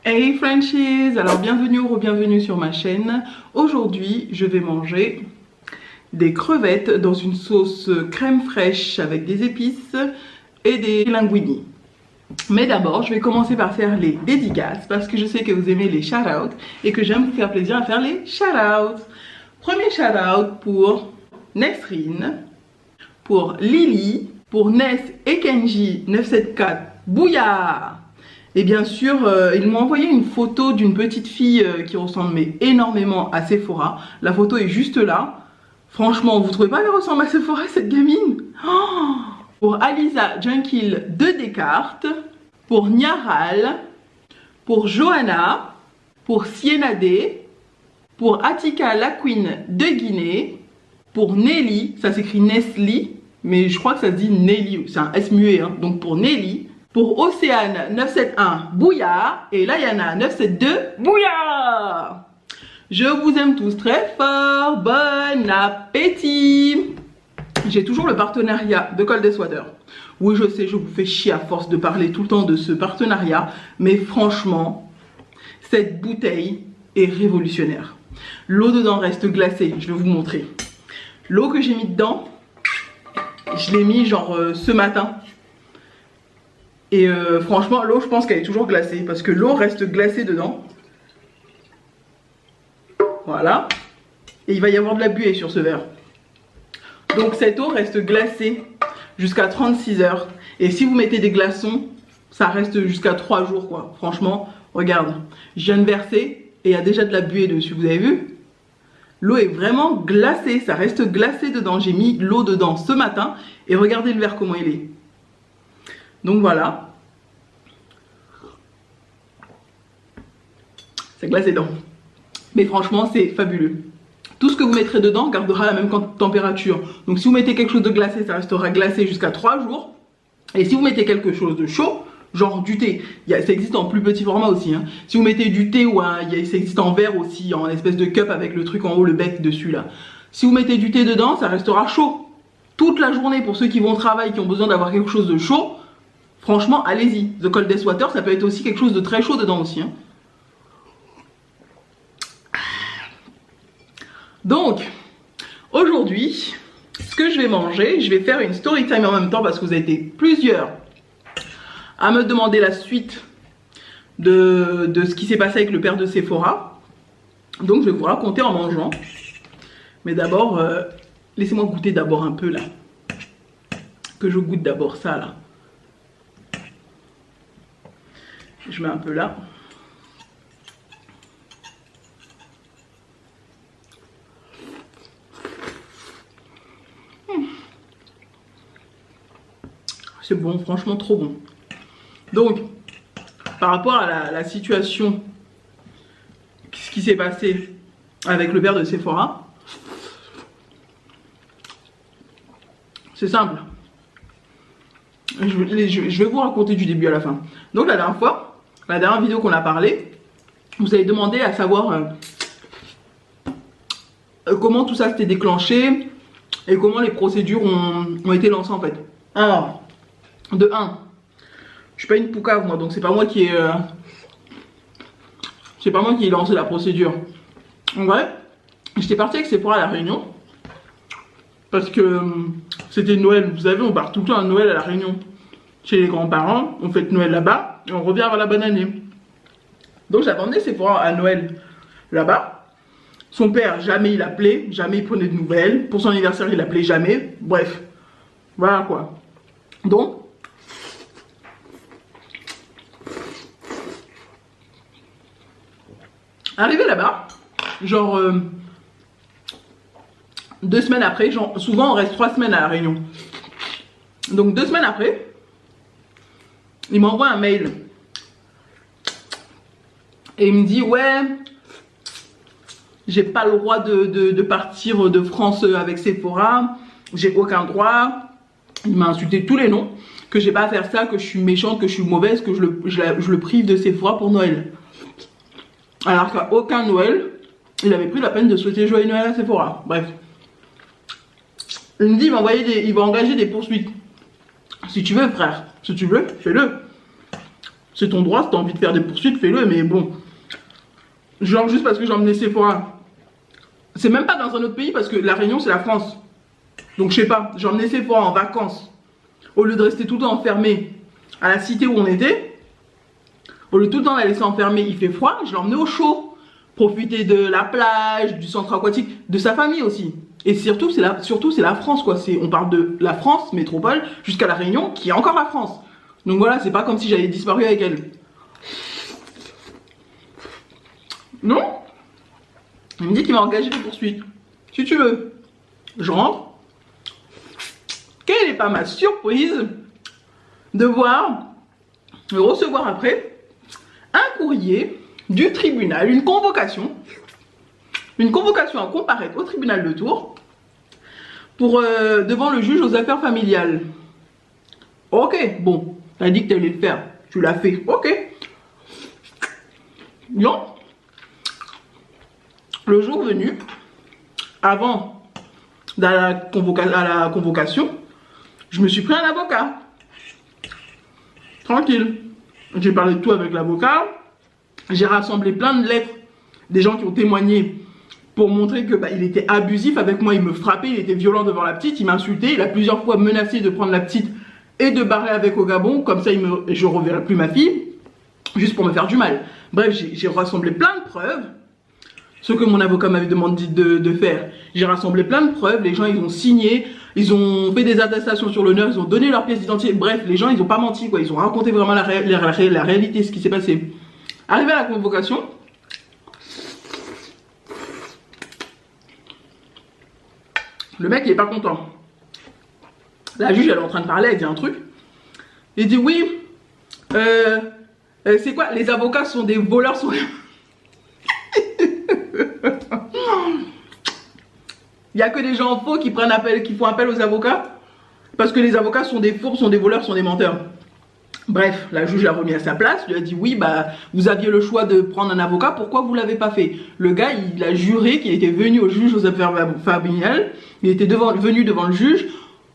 Hey Frenchies, alors bienvenue ou re-bienvenue sur ma chaîne. Aujourd'hui je vais manger des crevettes dans une sauce crème fraîche avec des épices et des linguini. Mais d'abord je vais commencer par faire les dédicaces parce que je sais que vous aimez les shout-outs et que j'aime vous faire plaisir à faire les shout-outs. Premier shout-out pour Nesrine, pour Lily, pour Ness et Kenji 974 Bouya. Et bien sûr, ils m'ont envoyé une photo d'une petite fille qui ressemble mais énormément à Sephora. La photo est juste là. Franchement, vous trouvez pas qu'elle ressemble à Sephora, cette gamine? Oh, pour Alisa Junkil de Descartes, pour Niaral, pour Johanna, pour Sienade, pour Atika la Queen de Guinée, pour Nelly, ça s'écrit Nesli, mais je crois que ça se dit Nelly, c'est un S muet, hein, donc pour Nelly. Pour Océane 971 Bouya et Layana 972 Bouya. Je vous aime tous très fort. Bon appétit. J'ai toujours le partenariat de Cold Water. Oui, je sais, je vous fais chier à force de parler tout le temps de ce partenariat. Mais franchement, cette bouteille est révolutionnaire. L'eau dedans reste glacée. Je vais vous montrer. L'eau que j'ai mis dedans, je l'ai mis genre ce matin. Et franchement, l'eau, je pense qu'elle est toujours glacée parce que l'eau reste glacée dedans. Voilà. Et il va y avoir de la buée sur ce verre. Donc cette eau reste glacée jusqu'à 36 heures. Et si vous mettez des glaçons, ça reste jusqu'à 3 jours quoi. Franchement, regarde. Je viens de verser et il y a déjà de la buée dessus. Vous avez vu? L'eau est vraiment glacée. Ça reste glacé dedans. J'ai mis l'eau dedans ce matin. Et regardez le verre comment il est. Donc voilà, c'est glacé dedans. Mais franchement, c'est fabuleux. Tout ce que vous mettrez dedans gardera la même température. Donc si vous mettez quelque chose de glacé, ça restera glacé jusqu'à 3 jours. Et si vous mettez quelque chose de chaud, genre du thé, ça existe en plus petit format aussi. Hein. Si vous mettez du thé, ou ça existe en verre aussi, en espèce de cup avec le truc en haut, le bec dessus là. Si vous mettez du thé dedans, ça restera chaud. Toute la journée pour ceux qui vont au travail, qui ont besoin d'avoir quelque chose de chaud. Franchement, allez-y. The Cold Water, ça peut être aussi quelque chose de très chaud dedans aussi. Hein. Donc, aujourd'hui, ce que je vais manger, je vais faire une story time en même temps parce que vous avez été plusieurs à me demander la suite de ce qui s'est passé avec le père de Sephora. Donc, je vais vous raconter en mangeant. Mais d'abord, laissez-moi goûter d'abord un peu là. Que je goûte d'abord ça là. Je mets un peu là. C'est bon, franchement trop bon. Donc, par rapport à la situation, ce qui s'est passé avec le père de Sephora, c'est simple. Je vais vous raconter du début à la fin. Donc la dernière fois, la dernière vidéo qu'on a parlé, vous avez demandé à savoir comment tout ça s'était déclenché et comment les procédures ont été lancées en fait. Alors, de 1, je suis pas une poucave moi, donc c'est pas moi qui ai lancé la procédure. En vrai, j'étais partie avec Sephora à la Réunion parce que c'était Noël. Vous savez, on part tout le temps à Noël à la Réunion chez les grands-parents, on fête Noël là-bas et on revient avant la bonne année. Donc j'avais emmené Sephora à Noël là-bas. Son père, jamais il appelait, jamais il prenait de nouvelles. Pour son anniversaire, il appelait jamais. Bref, voilà quoi. Donc, arrivé là-bas, genre 2 semaines après, genre, souvent on reste 3 semaines à la Réunion. Donc 2 semaines après, il m'envoie un mail. Et il me dit, ouais, j'ai pas le droit de partir de France avec Sephora. J'ai aucun droit. Il m'a insulté tous les noms. Que j'ai pas à faire ça, que je suis méchante, que je suis mauvaise, que je le prive de Sephora pour Noël. Alors qu'à aucun Noël, il avait pris la peine de souhaiter joyeux Noël à Sephora. Bref. Il me dit, il va engager des poursuites. Si tu veux, frère, si tu veux, fais-le. C'est ton droit, si t'as envie de faire des poursuites, fais-le, mais bon. Genre juste parce que j'ai emmené Sephora. C'est même pas dans un autre pays parce que la Réunion c'est la France. Donc je sais pas, j'ai emmené Sephora en vacances. Au lieu de rester tout le temps enfermé à la cité où on était, au lieu de tout le temps la laisser enfermée, il fait froid, je l'ai emmené au chaud. Profiter de la plage, du centre aquatique, de sa famille aussi. Et surtout c'est la France quoi. On parle de la France, métropole, jusqu'à la Réunion, qui est encore la France. Donc voilà, c'est pas comme si j'avais disparu avec elle. Non. Il me dit qu'il m'a engagé des poursuites. Si tu veux, je rentre. Quelle n'est pas ma surprise de recevoir après un courrier du tribunal, une convocation à comparaître au tribunal de Tours pour devant le juge aux affaires familiales. Ok, bon, t'as dit que t'allais le faire, tu l'as fait, ok. Non. Le jour venu, avant d'aller à la convocation, je me suis pris un avocat. Tranquille. J'ai parlé de tout avec l'avocat. J'ai rassemblé plein de lettres des gens qui ont témoigné pour montrer que il était abusif avec moi, il me frappait, il était violent devant la petite, il m'insultait, il a plusieurs fois menacé de prendre la petite et de barrer avec au Gabon, comme ça je reverrai plus ma fille, juste pour me faire du mal. Bref, j'ai rassemblé plein de preuves, ce que mon avocat m'avait demandé de faire. J'ai rassemblé plein de preuves, les gens ils ont signé, ils ont fait des attestations sur l'honneur, ils ont donné leur pièce d'identité, bref, les gens ils ont pas menti quoi, ils ont raconté vraiment la réalité, ce qui s'est passé. Arrivé à la convocation, le mec il est pas content. La juge elle est en train de parler, elle dit un truc. Il dit oui, c'est quoi, les avocats sont des voleurs sur les... Il n'y a que des gens faux qui font appel aux avocats parce que les avocats sont des faux, sont des voleurs, sont des menteurs. Bref, la juge l'a remis à sa place, lui a dit oui, vous aviez le choix de prendre un avocat, pourquoi vous ne l'avez pas fait? Le gars, il a juré qu'il était venu au juge aux affaires familiales, il était venu devant le juge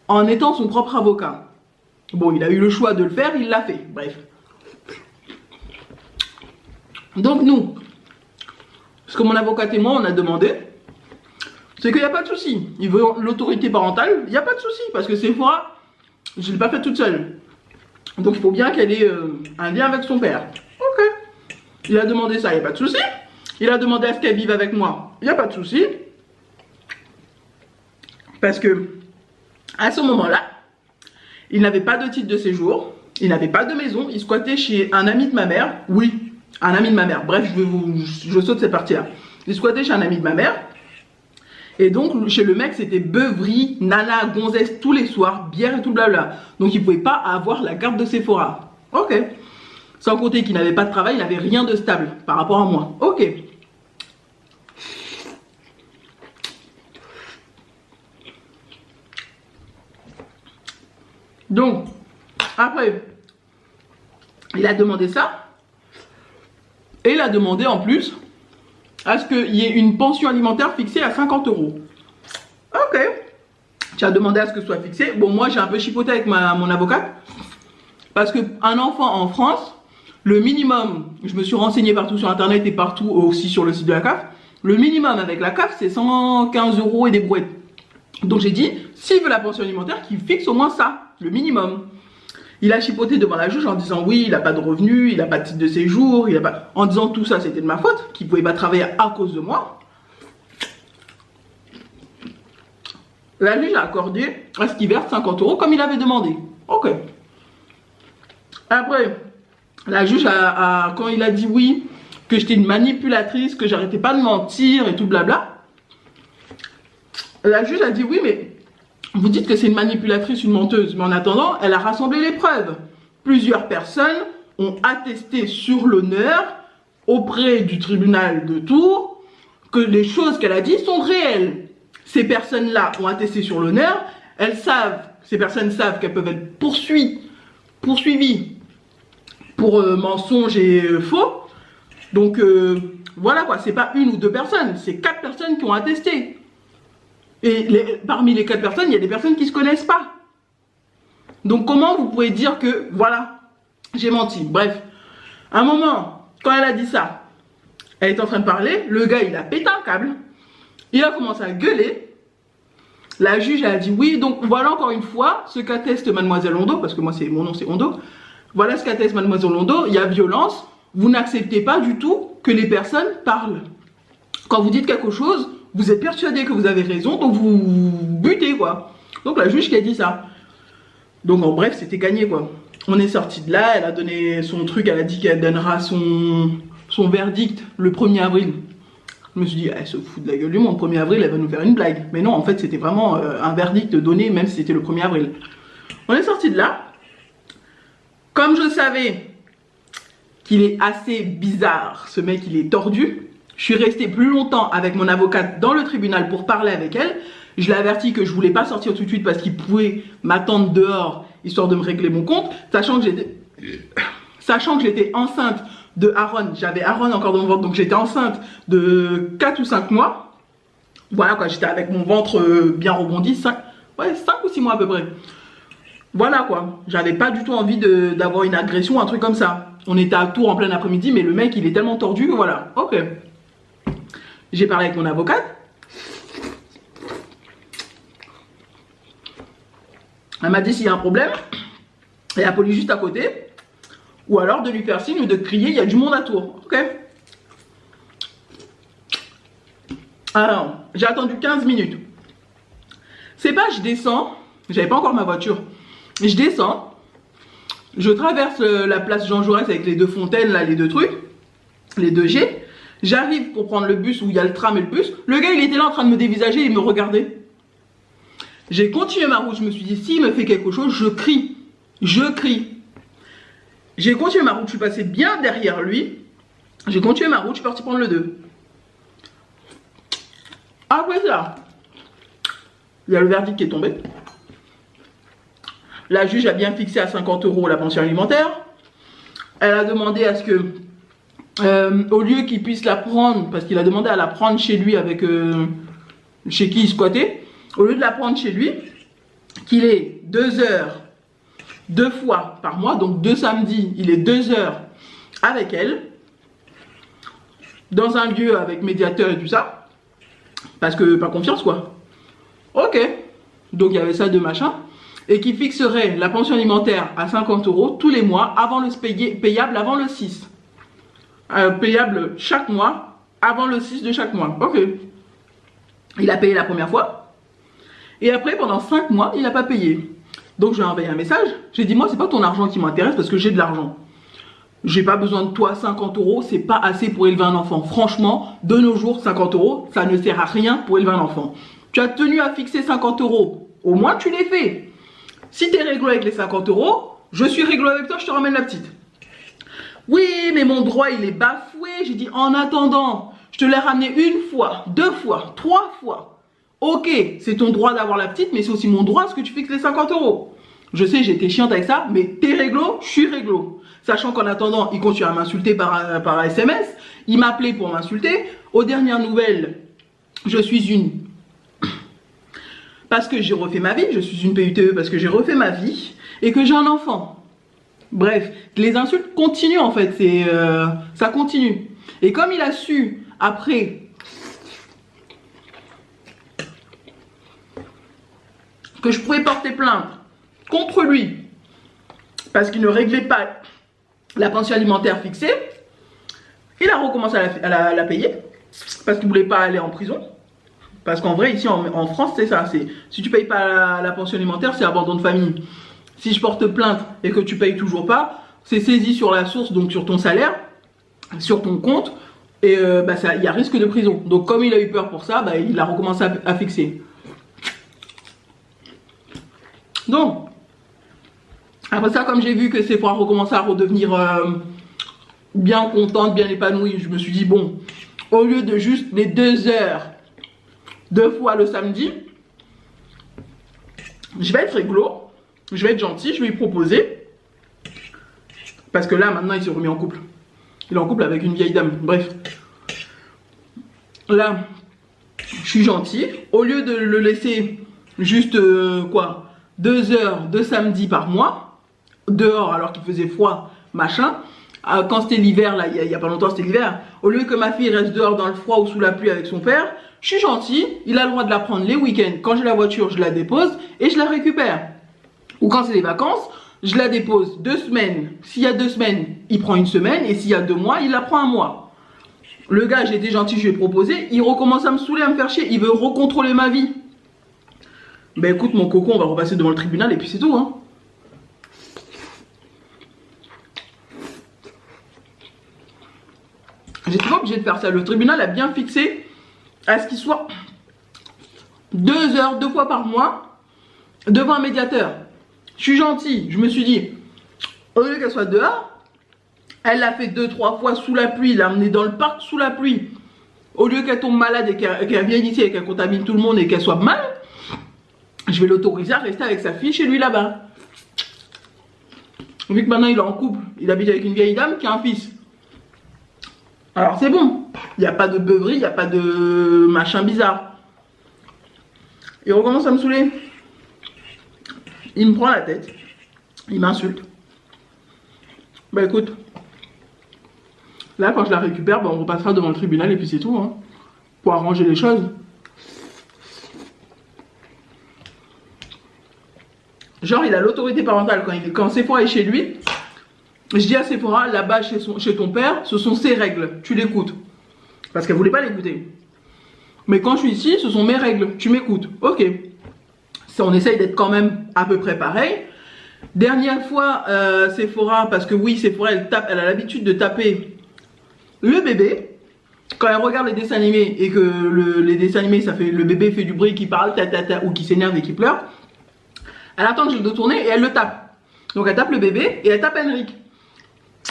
en étant son propre avocat. Bon, il a eu le choix de le faire, il l'a fait, bref. Donc nous, ce que mon avocat et moi, on a demandé, c'est qu'il n'y a pas de souci. Il veut l'autorité parentale, il n'y a pas de souci, parce que Sephora, je ne l'ai pas fait toute seule. Donc il faut bien qu'elle ait un lien avec son père. Ok. Il a demandé ça, il n'y a pas de souci. Il a demandé à ce qu'elle vive avec moi, il n'y a pas de souci. Parce que, à ce moment-là, il n'avait pas de titre de séjour, il n'avait pas de maison, il squattait chez un ami de ma mère. Oui, un ami de ma mère. Bref, je saute cette partie-là. Il squattait chez un ami de ma mère. Et donc, chez le mec, c'était beuverie, nana, gonzesse tous les soirs, bière et tout blabla. Donc, il ne pouvait pas avoir la carte de Sephora. Ok. Sans compter qu'il n'avait pas de travail, il n'avait rien de stable par rapport à moi. Ok. Donc, après, il a demandé ça. Et il a demandé en plus à ce qu'il y ait une pension alimentaire fixée à 50 €. Ok. Tu as demandé à ce que ce soit fixé. Bon, moi, j'ai un peu chipoté avec mon avocate. Parce qu'un enfant en France, le minimum, je me suis renseigné partout sur Internet et partout aussi sur le site de la CAF, le minimum avec la CAF, c'est 115 € et des brouettes. Donc j'ai dit, s'il veut la pension alimentaire, qu'il fixe au moins ça, le minimum. Il a chipoté devant la juge en disant oui, il n'a pas de revenus, il n'a pas de titre de séjour, il a pas... en disant tout ça c'était de ma faute, qu'il ne pouvait pas travailler à cause de moi. La juge a accordé à ce qu'il verse 50 € comme il avait demandé. Ok. Après, la juge quand il a dit oui, que j'étais une manipulatrice, que j'arrêtais pas de mentir et tout blabla, la juge a dit oui, mais vous dites que c'est une manipulatrice, une menteuse, mais en attendant, elle a rassemblé les preuves. Plusieurs personnes ont attesté sur l'honneur auprès du tribunal de Tours que les choses qu'elle a dit sont réelles. Ces personnes-là ont attesté sur l'honneur, ces personnes savent qu'elles peuvent être poursuivies pour mensonges et faux. Donc voilà quoi, c'est pas une ou deux personnes, c'est 4 personnes qui ont attesté. Et parmi les 4 personnes, il y a des personnes qui ne se connaissent pas. Donc comment vous pouvez dire que, voilà, j'ai menti? Bref, à un moment, quand elle a dit ça, elle est en train de parler, le gars, il a pété un câble, il a commencé à gueuler. La juge a dit oui, donc voilà encore une fois ce qu'atteste Mademoiselle Ondo, parce que moi, mon nom c'est Ondo. Voilà ce qu'atteste Mademoiselle Ondo, il y a violence, vous n'acceptez pas du tout que les personnes parlent. Quand vous dites quelque chose, vous êtes persuadé que vous avez raison, donc vous butez, quoi. Donc la juge qui a dit ça. Donc en bref, c'était gagné, quoi. On est sorti de là, elle a donné son truc, elle a dit qu'elle donnera son verdict le 1er avril. Je me suis dit, elle se fout de la gueule du monde, 1er avril, elle va nous faire une blague. Mais non, en fait, c'était vraiment un verdict donné, même si c'était le 1er avril. On est sorti de là. Comme je savais qu'il est assez bizarre, ce mec, il est tordu, je suis restée plus longtemps avec mon avocate dans le tribunal pour parler avec elle. Je l'ai averti que je voulais pas sortir tout de suite parce qu'il pouvait m'attendre dehors, histoire de me régler mon compte, sachant que j'étais enceinte de Aaron. J'avais Aaron encore dans mon ventre, donc j'étais enceinte de 4 ou 5 mois. Voilà quoi, j'étais avec mon ventre bien rebondi, 5 ou 6 mois à peu près. Voilà quoi, j'avais pas du tout envie d'avoir une agression, un truc comme ça. On était à Tours en plein après-midi, mais le mec il est tellement tordu que voilà, ok. J'ai parlé avec mon avocate. Elle m'a dit s'il y a un problème, et la police juste à côté, ou alors de lui faire signe ou de crier, il y a du monde à Tours. Ok. Alors, j'ai attendu 15 minutes. C'est pas, je descends, j'avais pas encore ma voiture. Je descends, je traverse la place Jean Jaurès avec les deux fontaines, là, les deux trucs, les deux G. J'arrive pour prendre le bus où il y a le tram et le bus. Le gars, il était là en train de me dévisager et il me regardait. J'ai continué ma route, je me suis dit, s'il me fait quelque chose, je crie. Je crie. J'ai continué ma route, je suis passé bien derrière lui. J'ai continué ma route, je suis parti prendre le 2. Après ça, il y a le verdict qui est tombé. La juge a bien fixé à 50 € la pension alimentaire. Elle a demandé à ce que, au lieu qu'il puisse la prendre, parce qu'il a demandé à la prendre chez lui avec chez qui il squattait, au lieu de la prendre chez lui, qu'il ait 2 heures, 2 fois par mois, donc 2 samedis, il est 2 heures avec elle, dans un lieu avec médiateur et tout ça, parce que pas confiance quoi. Ok, donc il y avait ça de machin, et qui fixerait la pension alimentaire à 50 € tous les mois, avant payable avant le 6. Payable chaque mois, avant le 6 de chaque mois. Ok. Il a payé la première fois. Et après, pendant 5 mois, il n'a pas payé. Donc, je lui ai envoyé un message. J'ai dit, moi, c'est pas ton argent qui m'intéresse parce que j'ai de l'argent. J'ai pas besoin de toi, 50 €, c'est pas assez pour élever un enfant. Franchement, de nos jours, 50 €, ça ne sert à rien pour élever un enfant. Tu as tenu à fixer 50 €. Au moins, tu l'as fait. Si tu es réglo avec les 50 €, je suis réglo avec toi, je te ramène la petite. Oui, mais mon droit, il est bafoué. J'ai dit, en attendant, je te l'ai ramené 1 fois, 2 fois, 3 fois. Ok, c'est ton droit d'avoir la petite, mais c'est aussi mon droit à ce que tu fixes les 50 €. Je sais, j'étais chiante avec ça, mais t'es réglo, je suis réglo. Sachant qu'en attendant, il continue à m'insulter par SMS. Il m'appelait pour m'insulter. Aux dernières nouvelles, je suis une... Parce que j'ai refait ma vie, je suis une PUTE parce que j'ai refait ma vie et que j'ai un enfant. Bref, les insultes continuent en fait, ça continue. Et comme il a su, après... que je pouvais porter plainte contre lui parce qu'il ne réglait pas la pension alimentaire fixée, il a recommencé à la payer parce qu'il ne voulait pas aller en prison. Parce qu'en vrai, ici en France, c'est ça. Si tu ne payes pas la pension alimentaire, c'est abandon de famille. Si je porte plainte et que tu ne payes toujours pas, c'est saisi sur la source, donc sur ton salaire, sur ton compte, et il y a risque de prison. Donc comme il a eu peur pour ça, il a recommencé à fixer. Donc, après ça, comme j'ai vu que Sephora recommençait à redevenir bien contente, bien épanouie, je me suis dit, bon, au lieu de juste les 2 heures, 2 fois le samedi, je vais être réglo, je vais être gentil, je vais lui proposer. Parce que là, maintenant, il s'est remis en couple. Il est en couple avec une vieille dame, bref. Là, je suis gentil. Au lieu de le laisser juste, 2 heures de samedi par mois, dehors alors qu'il faisait froid, machin. Quand c'était l'hiver, là, il y a pas longtemps, c'était l'hiver. Au lieu que ma fille reste dehors dans le froid ou sous la pluie avec son père, je suis gentil, il a le droit de la prendre les week-ends. Quand j'ai la voiture, je la dépose et je la récupère. Ou quand c'est les vacances, je la dépose 2 semaines. S'il y a 2 semaines, il prend 1 semaine. Et s'il y a 2 mois, il la prend 1 mois. Le gars, j'ai été gentil, je lui ai proposé. Il recommence à me saouler, à me faire chier. Il veut recontrôler ma vie. Ben écoute, mon coco, on va repasser devant le tribunal et puis c'est tout, hein. J'étais pas obligé de faire ça. Le tribunal a bien fixé à ce qu'il soit 2 heures, 2 fois par mois devant un médiateur. Je suis gentil. Je me suis dit, au lieu qu'elle soit dehors, elle l'a fait 2-3 fois sous la pluie. Il l'a emmenée dans le parc sous la pluie. Au lieu qu'elle tombe malade et qu'elle vienne ici et qu'elle contamine tout le monde et qu'elle soit mal, je vais l'autoriser à rester avec sa fille chez lui là-bas. Vu que maintenant il est en couple, il habite avec une vieille dame qui a un fils. Alors c'est bon, il n'y a pas de beuverie, il n'y a pas de machin bizarre. Il recommence à me saouler. Il me prend la tête, il m'insulte. Bah écoute, là quand je la récupère, bah, on repassera devant le tribunal et puis c'est tout, hein, pour arranger les choses. Genre il a l'autorité parentale quand Sephora est chez lui. Je dis à Sephora, là-bas chez ton père, ce sont ses règles, tu l'écoutes. Parce qu'elle voulait pas l'écouter. Mais quand je suis ici, ce sont mes règles, tu m'écoutes. Ok. On essaye d'être quand même à peu près pareil. Dernière fois, Sephora, parce que oui, Sephora, elle a l'habitude de taper le bébé. Quand elle regarde les dessins animés et que les dessins animés, ça fait le bébé fait du bruit, qui parle, ou qui s'énerve et qui pleure, elle attend que je le dois tourner et elle le tape. Donc elle tape le bébé et elle tape Henrik.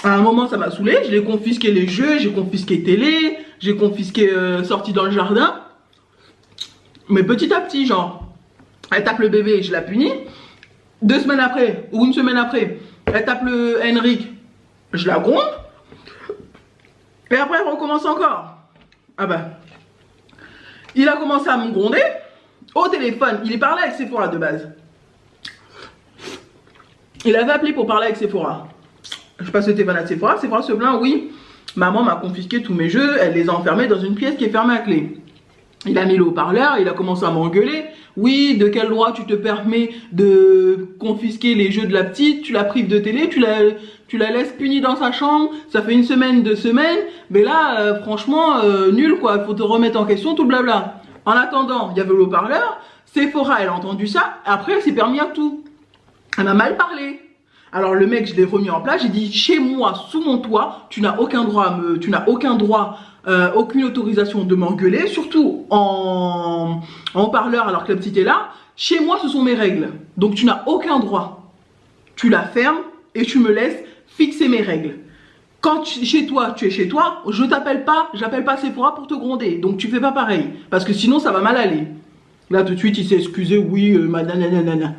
À un moment, ça m'a saoulé. Je l'ai confisqué les jeux, j'ai confisqué télé, j'ai confisqué sortie dans le jardin. Mais petit à petit, genre, elle tape le bébé et je la punis. 2 semaines après, ou 1 semaine après, elle tape le Henrik, je la gronde. Et après, elle recommence encore. Ah bah. Il a commencé à me gronder au téléphone. Il est parlé avec Sephora de base. Il avait appelé pour parler avec Sephora. Je passe le téléphone à Sephora. Sephora se plaint, oui, maman m'a confisqué tous mes jeux, elle les a enfermés dans une pièce qui est fermée à clé. Il a mis le haut-parleur, il a commencé à m'engueuler. Oui, de quel droit tu te permets de confisquer les jeux de la petite, tu la prives de télé, tu la laisses punie dans sa chambre, ça fait 1 semaine, 2 semaines, mais là, franchement, nul quoi, il faut te remettre en question, tout blabla. En attendant, il y avait le haut-parleur, Sephora, elle a entendu ça, après elle s'est permis à tout. Elle m'a mal parlé. Alors le mec, je l'ai remis en place, j'ai dit, chez moi, sous mon toit, tu n'as aucun droit aucune autorisation de m'engueuler, surtout en haut-parleur alors que la petite est là. Chez moi, ce sont mes règles. Donc tu n'as aucun droit. Tu la fermes et tu me laisses fixer mes règles. Quand chez toi, tu es chez toi, je t'appelle pas, j'appelle pas Sephora pour te gronder. Donc tu fais pas pareil. Parce que sinon, ça va mal aller. Là, tout de suite, il s'est excusé. Oui, madame, nanana.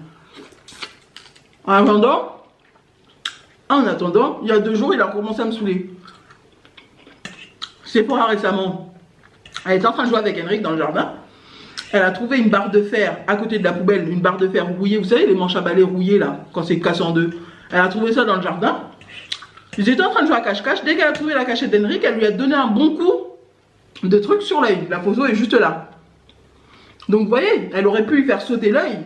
En attendant, il y a 2 jours, il a commencé à me saouler. Sephora récemment, elle était en train de jouer avec Henrik dans le jardin. Elle a trouvé une barre de fer à côté de la poubelle, une barre de fer rouillée. Vous savez, les manches à balai rouillées là, quand c'est cassé en 2. Elle a trouvé ça dans le jardin. Ils étaient en train de jouer à cache-cache. Dès qu'elle a trouvé la cachette d'Henrik, elle lui a donné un bon coup de truc sur l'œil. La photo est juste là. Donc vous voyez, elle aurait pu lui faire sauter l'œil.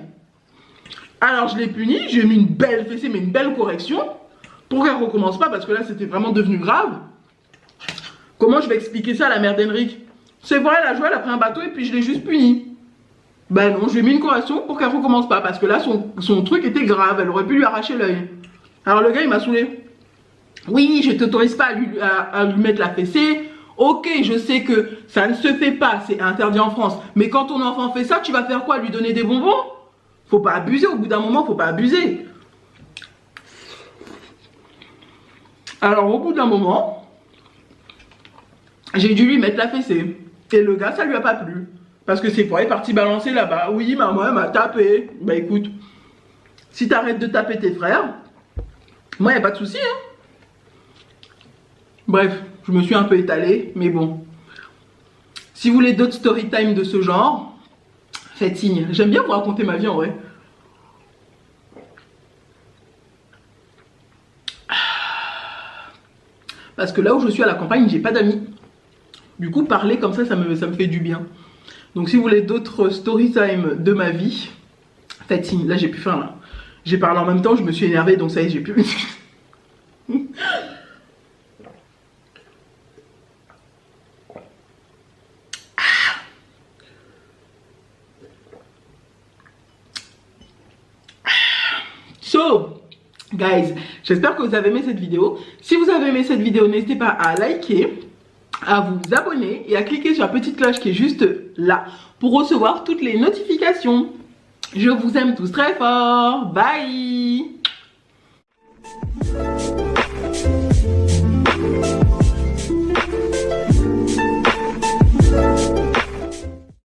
Alors je l'ai punie, j'ai mis une belle fessée, mais une belle correction. Pour qu'elle ne recommence pas, parce que là c'était vraiment devenu grave. Comment je vais expliquer ça à la mère d'Henrik? C'est vrai, elle a joué, elle a pris un bateau et puis je l'ai juste puni. Ben non, je lui ai mis une correction pour qu'elle ne recommence pas, parce que là son truc était grave, elle aurait pu lui arracher l'œil. Alors le gars il m'a saoulé. Oui, je ne t'autorise pas à lui mettre la fessée. Ok, je sais que ça ne se fait pas, c'est interdit en France. Mais quand ton enfant fait ça, tu vas faire quoi? Lui donner des bonbons? Faut pas abuser, au bout d'un moment, faut pas abuser. Alors au bout d'un moment, j'ai dû lui mettre la fessée. Et le gars, ça lui a pas plu. Parce que Sephora est parti balancer là-bas. Oui, maman, elle m'a tapé. Bah écoute, si t'arrêtes de taper tes frères, moi, y a pas de souci, hein. Bref, je me suis un peu étalée, mais bon. Si vous voulez d'autres story time de ce genre, faites signe. J'aime bien vous raconter ma vie en vrai. Parce que là où je suis à la campagne, j'ai pas d'amis. Du coup, parler comme ça me fait du bien. Donc si vous voulez d'autres story time de ma vie, faites signe. Là, j'ai plus faim là. J'ai parlé en même temps, je me suis énervée, donc ça y est, j'ai plus... So, guys, j'espère que vous avez aimé cette vidéo. Si vous avez aimé cette vidéo, n'hésitez pas à liker, à vous abonner et à cliquer sur la petite cloche qui est juste là pour recevoir toutes les notifications. Je vous aime tous très fort. Bye!